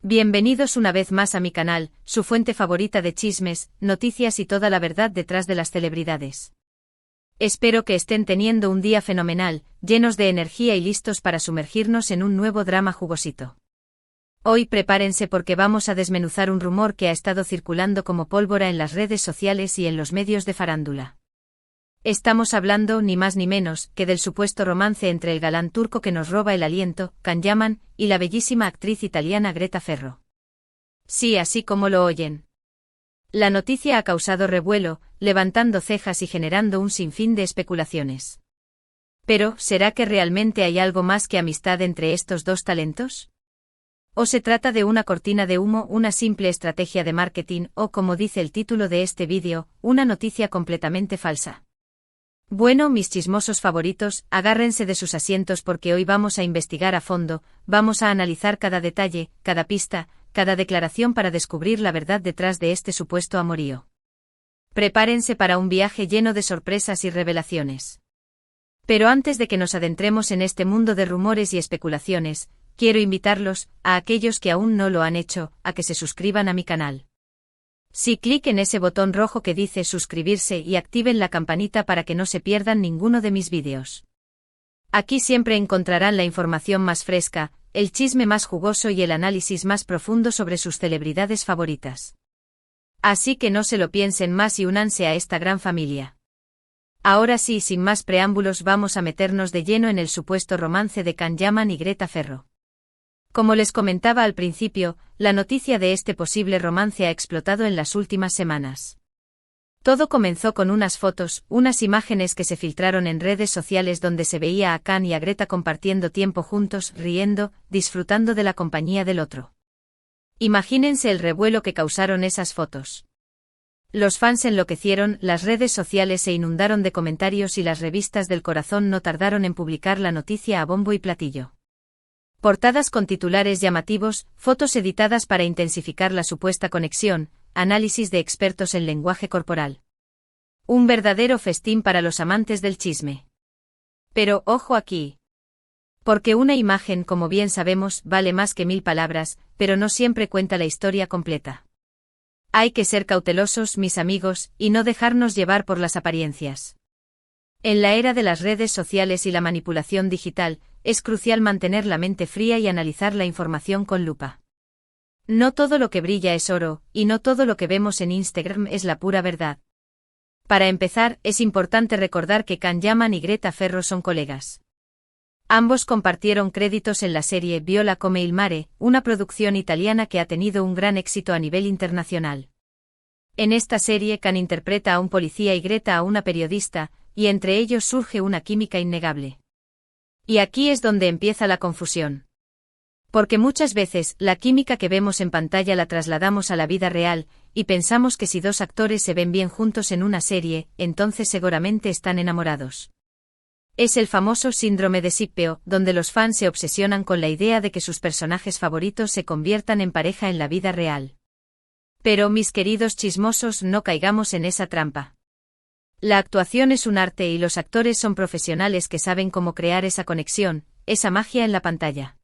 Bienvenidos una vez más a mi canal, su fuente favorita de chismes, noticias y toda la verdad detrás de las celebridades. Espero que estén teniendo un día fenomenal, llenos de energía y listos para sumergirnos en un nuevo drama jugosito. Hoy prepárense porque vamos a desmenuzar un rumor que ha estado circulando como pólvora en las redes sociales y en los medios de farándula. Estamos hablando ni más ni menos que del supuesto romance entre el galán turco que nos roba el aliento, Can Yaman, y la bellísima actriz italiana Greta Ferro. Sí, así como lo oyen. La noticia ha causado revuelo, levantando cejas y generando un sinfín de especulaciones. Pero, ¿será que realmente hay algo más que amistad entre estos dos talentos? ¿O se trata de una cortina de humo, una simple estrategia de marketing o, como dice el título de este vídeo, una noticia completamente falsa? Bueno, mis chismosos favoritos, agárrense de sus asientos porque hoy vamos a investigar a fondo, vamos a analizar cada detalle, cada pista, cada declaración para descubrir la verdad detrás de este supuesto amorío. Prepárense para un viaje lleno de sorpresas y revelaciones. Pero antes de que nos adentremos en este mundo de rumores y especulaciones, quiero invitarlos, a aquellos que aún no lo han hecho, a que se suscriban a mi canal. Sí, clic en ese botón rojo que dice suscribirse y activen la campanita para que no se pierdan ninguno de mis vídeos. Aquí siempre encontrarán la información más fresca, el chisme más jugoso y el análisis más profundo sobre sus celebridades favoritas. Así que no se lo piensen más y únanse a esta gran familia. Ahora sí, sin más preámbulos, vamos a meternos de lleno en el supuesto romance de Can Yaman y Greta Ferro. Como les comentaba al principio, la noticia de este posible romance ha explotado en las últimas semanas. Todo comenzó con unas fotos, unas imágenes que se filtraron en redes sociales donde se veía a Can y a Greta compartiendo tiempo juntos, riendo, disfrutando de la compañía del otro. Imagínense el revuelo que causaron esas fotos. Los fans enloquecieron, las redes sociales se inundaron de comentarios y las revistas del corazón no tardaron en publicar la noticia a bombo y platillo. Portadas con titulares llamativos, fotos editadas para intensificar la supuesta conexión, análisis de expertos en lenguaje corporal. Un verdadero festín para los amantes del chisme. Pero, ojo aquí. Porque una imagen, como bien sabemos, vale más que 1000 palabras, pero no siempre cuenta la historia completa. Hay que ser cautelosos, mis amigos, y no dejarnos llevar por las apariencias. En la era de las redes sociales y la manipulación digital, es crucial mantener la mente fría y analizar la información con lupa. No todo lo que brilla es oro, y no todo lo que vemos en Instagram es la pura verdad. Para empezar, es importante recordar que Can Yaman y Greta Ferro son colegas. Ambos compartieron créditos en la serie Viola come il mare, una producción italiana que ha tenido un gran éxito a nivel internacional. En esta serie Can interpreta a un policía y Greta a una periodista, y entre ellos surge una química innegable. Y aquí es donde empieza la confusión. Porque muchas veces, la química que vemos en pantalla la trasladamos a la vida real, y pensamos que si dos actores se ven bien juntos en una serie, entonces seguramente están enamorados. Es el famoso síndrome de Sípeo, donde los fans se obsesionan con la idea de que sus personajes favoritos se conviertan en pareja en la vida real. Pero, mis queridos chismosos, no caigamos en esa trampa. La actuación es un arte y los actores son profesionales que saben cómo crear esa conexión, esa magia en la pantalla.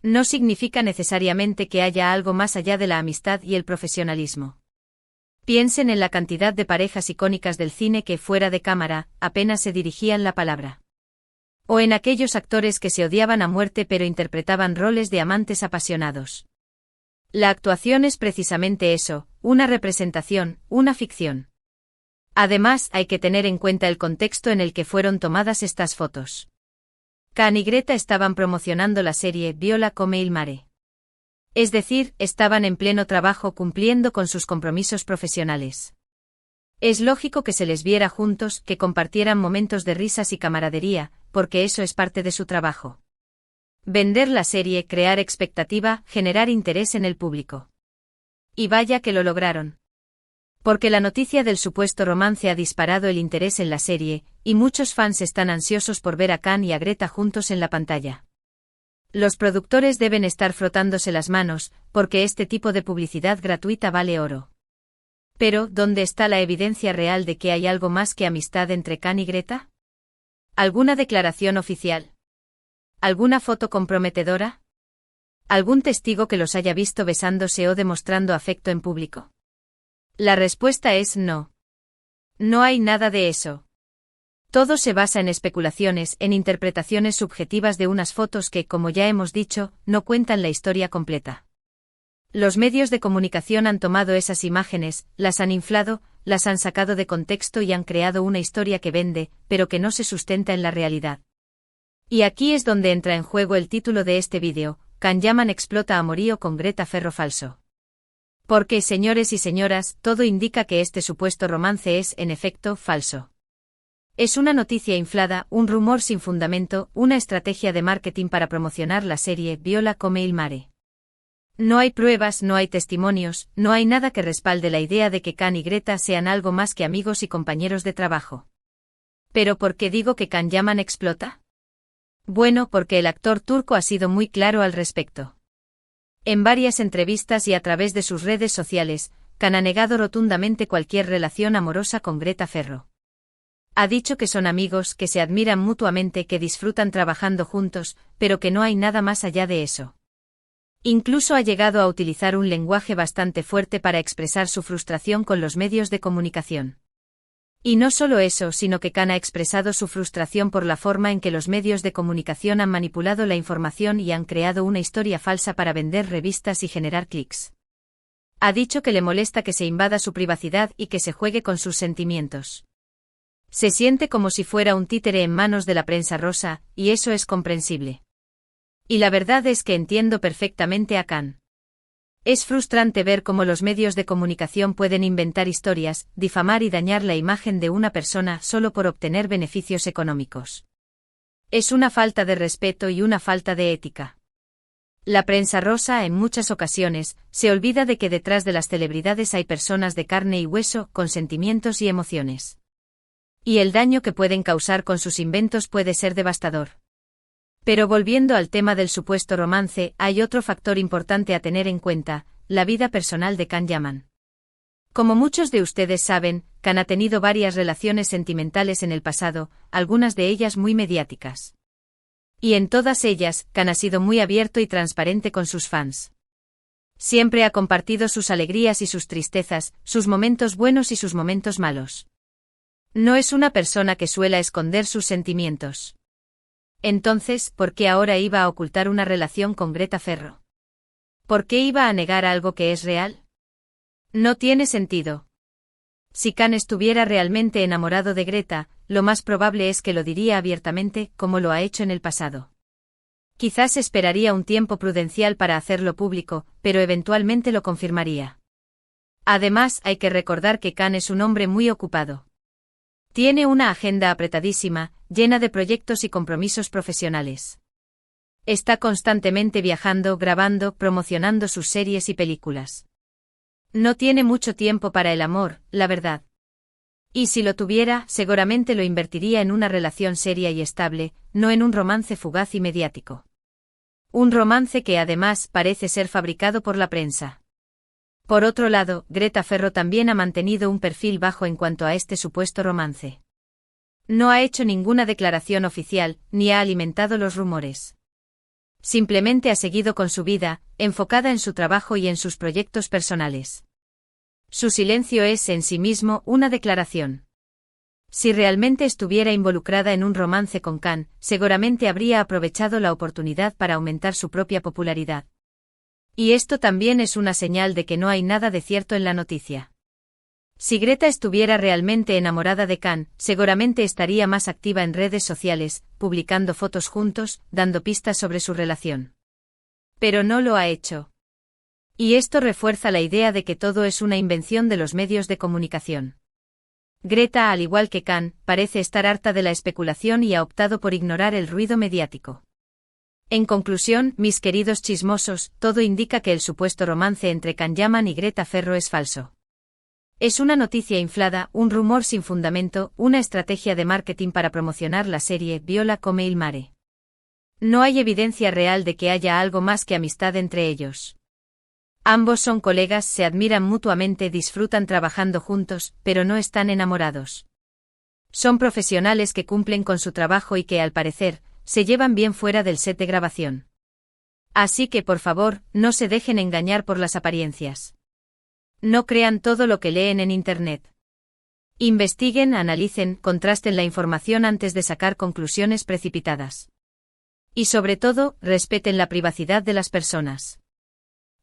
No significa necesariamente que haya algo más allá de la amistad y el profesionalismo. Piensen en la cantidad de parejas icónicas del cine que, fuera de cámara, apenas se dirigían la palabra. O en aquellos actores que se odiaban a muerte pero interpretaban roles de amantes apasionados. La actuación es precisamente eso, una representación, una ficción. Además, hay que tener en cuenta el contexto en el que fueron tomadas estas fotos. Can y Greta estaban promocionando la serie Viola come il mare. Es decir, estaban en pleno trabajo cumpliendo con sus compromisos profesionales. Es lógico que se les viera juntos, que compartieran momentos de risas y camaradería, porque eso es parte de su trabajo. Vender la serie, crear expectativa, generar interés en el público. Y vaya que lo lograron. Porque la noticia del supuesto romance ha disparado el interés en la serie, y muchos fans están ansiosos por ver a Can y a Greta juntos en la pantalla. Los productores deben estar frotándose las manos, porque este tipo de publicidad gratuita vale oro. Pero, ¿dónde está la evidencia real de que hay algo más que amistad entre Can y Greta? ¿Alguna declaración oficial? ¿Alguna foto comprometedora? ¿Algún testigo que los haya visto besándose o demostrando afecto en público? La respuesta es no. No hay nada de eso. Todo se basa en especulaciones, en interpretaciones subjetivas de unas fotos que, como ya hemos dicho, no cuentan la historia completa. Los medios de comunicación han tomado esas imágenes, las han inflado, las han sacado de contexto y han creado una historia que vende, pero que no se sustenta en la realidad. Y aquí es donde entra en juego el título de este vídeo: Can Yaman explota amorío con Greta Ferro falso. Porque, señores y señoras, todo indica que este supuesto romance es, en efecto, falso. Es una noticia inflada, un rumor sin fundamento, una estrategia de marketing para promocionar la serie Viola come il mare. No hay pruebas, no hay testimonios, no hay nada que respalde la idea de que Can y Greta sean algo más que amigos y compañeros de trabajo. ¿Pero por qué digo que Can Yaman explota? Bueno, porque el actor turco ha sido muy claro al respecto. En varias entrevistas y a través de sus redes sociales, Can ha negado rotundamente cualquier relación amorosa con Greta Ferro. Ha dicho que son amigos, que se admiran mutuamente, que disfrutan trabajando juntos, pero que no hay nada más allá de eso. Incluso ha llegado a utilizar un lenguaje bastante fuerte para expresar su frustración con los medios de comunicación. Y no solo eso, sino que Can ha expresado su frustración por la forma en que los medios de comunicación han manipulado la información y han creado una historia falsa para vender revistas y generar clics. Ha dicho que le molesta que se invada su privacidad y que se juegue con sus sentimientos. Se siente como si fuera un títere en manos de la prensa rosa, y eso es comprensible. Y la verdad es que entiendo perfectamente a Can. Es frustrante ver cómo los medios de comunicación pueden inventar historias, difamar y dañar la imagen de una persona solo por obtener beneficios económicos. Es una falta de respeto y una falta de ética. La prensa rosa, en muchas ocasiones, se olvida de que detrás de las celebridades hay personas de carne y hueso, con sentimientos y emociones. Y el daño que pueden causar con sus inventos puede ser devastador. Pero volviendo al tema del supuesto romance, hay otro factor importante a tener en cuenta: la vida personal de Can Yaman. Como muchos de ustedes saben, Can ha tenido varias relaciones sentimentales en el pasado, algunas de ellas muy mediáticas. Y en todas ellas, Can ha sido muy abierto y transparente con sus fans. Siempre ha compartido sus alegrías y sus tristezas, sus momentos buenos y sus momentos malos. No es una persona que suela esconder sus sentimientos. Entonces, ¿por qué ahora iba a ocultar una relación con Greta Ferro? ¿Por qué iba a negar algo que es real? No tiene sentido. Si Can estuviera realmente enamorado de Greta, lo más probable es que lo diría abiertamente, como lo ha hecho en el pasado. Quizás esperaría un tiempo prudencial para hacerlo público, pero eventualmente lo confirmaría. Además, hay que recordar que Can es un hombre muy ocupado. Tiene una agenda apretadísima, llena de proyectos y compromisos profesionales. Está constantemente viajando, grabando, promocionando sus series y películas. No tiene mucho tiempo para el amor, la verdad. Y si lo tuviera, seguramente lo invertiría en una relación seria y estable, no en un romance fugaz y mediático. Un romance que además parece ser fabricado por la prensa. Por otro lado, Greta Ferro también ha mantenido un perfil bajo en cuanto a este supuesto romance. No ha hecho ninguna declaración oficial, ni ha alimentado los rumores. Simplemente ha seguido con su vida, enfocada en su trabajo y en sus proyectos personales. Su silencio es en sí mismo una declaración. Si realmente estuviera involucrada en un romance con Can, seguramente habría aprovechado la oportunidad para aumentar su propia popularidad. Y esto también es una señal de que no hay nada de cierto en la noticia. Si Greta estuviera realmente enamorada de Can, seguramente estaría más activa en redes sociales, publicando fotos juntos, dando pistas sobre su relación. Pero no lo ha hecho. Y esto refuerza la idea de que todo es una invención de los medios de comunicación. Greta, al igual que Can, parece estar harta de la especulación y ha optado por ignorar el ruido mediático. En conclusión, mis queridos chismosos, todo indica que el supuesto romance entre Can Yaman y Greta Ferro es falso. Es una noticia inflada, un rumor sin fundamento, una estrategia de marketing para promocionar la serie Viola come il mare. No hay evidencia real de que haya algo más que amistad entre ellos. Ambos son colegas, se admiran mutuamente, disfrutan trabajando juntos, pero no están enamorados. Son profesionales que cumplen con su trabajo y que, al parecer, se llevan bien fuera del set de grabación. Así que por favor, no se dejen engañar por las apariencias. No crean todo lo que leen en Internet. Investiguen, analicen, contrasten la información antes de sacar conclusiones precipitadas. Y sobre todo, respeten la privacidad de las personas.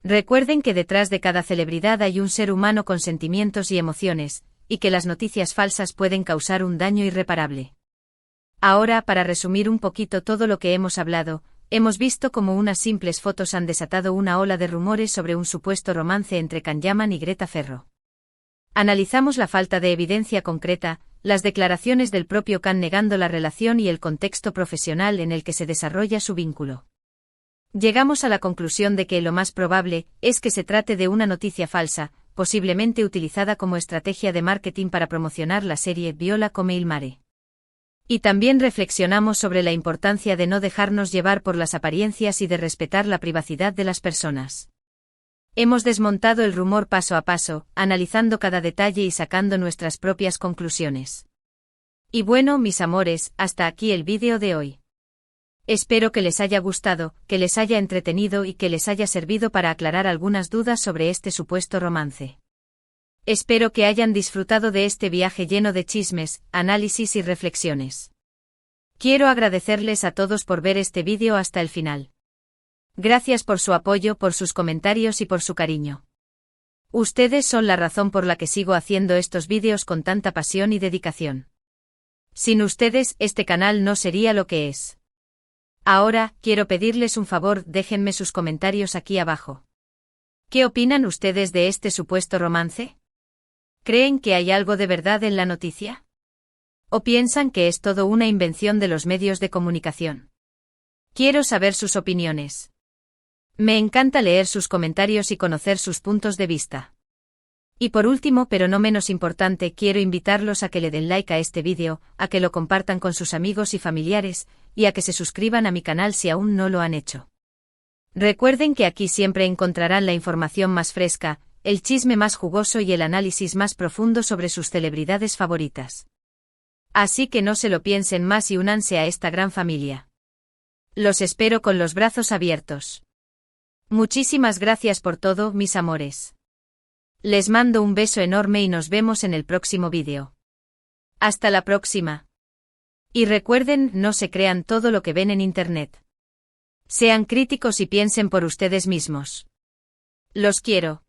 Recuerden que detrás de cada celebridad hay un ser humano con sentimientos y emociones, y que las noticias falsas pueden causar un daño irreparable. Ahora, para resumir un poquito todo lo que hemos hablado, hemos visto cómo unas simples fotos han desatado una ola de rumores sobre un supuesto romance entre Can Yaman y Greta Ferro. Analizamos la falta de evidencia concreta, las declaraciones del propio Can negando la relación y el contexto profesional en el que se desarrolla su vínculo. Llegamos a la conclusión de que lo más probable es que se trate de una noticia falsa, posiblemente utilizada como estrategia de marketing para promocionar la serie Viola come il mare. Y también reflexionamos sobre la importancia de no dejarnos llevar por las apariencias y de respetar la privacidad de las personas. Hemos desmontado el rumor paso a paso, analizando cada detalle y sacando nuestras propias conclusiones. Y bueno, mis amores, hasta aquí el vídeo de hoy. Espero que les haya gustado, que les haya entretenido y que les haya servido para aclarar algunas dudas sobre este supuesto romance. Espero que hayan disfrutado de este viaje lleno de chismes, análisis y reflexiones. Quiero agradecerles a todos por ver este vídeo hasta el final. Gracias por su apoyo, por sus comentarios y por su cariño. Ustedes son la razón por la que sigo haciendo estos vídeos con tanta pasión y dedicación. Sin ustedes, este canal no sería lo que es. Ahora, quiero pedirles un favor, déjenme sus comentarios aquí abajo. ¿Qué opinan ustedes de este supuesto romance? ¿Creen que hay algo de verdad en la noticia? ¿O piensan que es todo una invención de los medios de comunicación? Quiero saber sus opiniones. Me encanta leer sus comentarios y conocer sus puntos de vista. Y por último, pero no menos importante, quiero invitarlos a que le den like a este vídeo, a que lo compartan con sus amigos y familiares, y a que se suscriban a mi canal si aún no lo han hecho. Recuerden que aquí siempre encontrarán la información más fresca, el chisme más jugoso y el análisis más profundo sobre sus celebridades favoritas. Así que no se lo piensen más y únanse a esta gran familia. Los espero con los brazos abiertos. Muchísimas gracias por todo, mis amores. Les mando un beso enorme y nos vemos en el próximo vídeo. Hasta la próxima. Y recuerden, no se crean todo lo que ven en Internet. Sean críticos y piensen por ustedes mismos. Los quiero.